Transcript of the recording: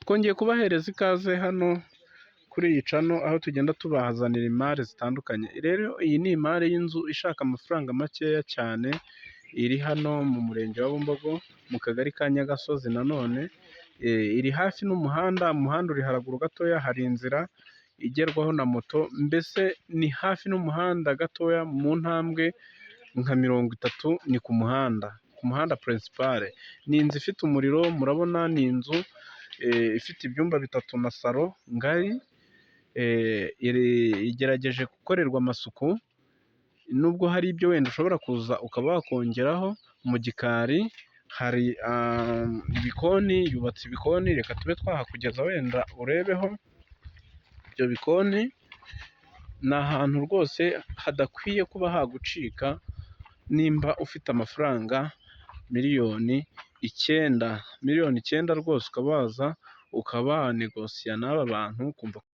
Twongeye kubahereza ikaze hano kuri iyi cano, aho tugenda tubazanira imari zitandukanye. Rero iyi ni imari y'inzu ishaka amafaranga makeya cyane, iri hano mu murenge wa Bumbogo mu kagari ka Nyagasozi. Nanone iri hafi n'umuhanda, umuhanda uri haraguru gatoya, hari inzira igerwaho na moto, mbese ni hafi n'umuhanda gatoya, mu ntambwe nka 30 ni ku muhanda purinsipale. Ni inzu ifite umuriro, murabona ni inzu ifite ibyumba 3 na salo ngari, igerageje gukorerwa amasuku, nubwo hari ibyo wenda ushobora kuza ukaba wakongeraho. Mu gikari hari ibikoni, yubatse ibikoni, reka tube twahakugeza wenda urebeho ibyo bikoni. Ni ahantu rwose hadakwiye kuba hagucika, nimba ufite amafaranga miliyoni 9 rwose, ukabaza ukaba wanegosiya n'aba bantu ukumva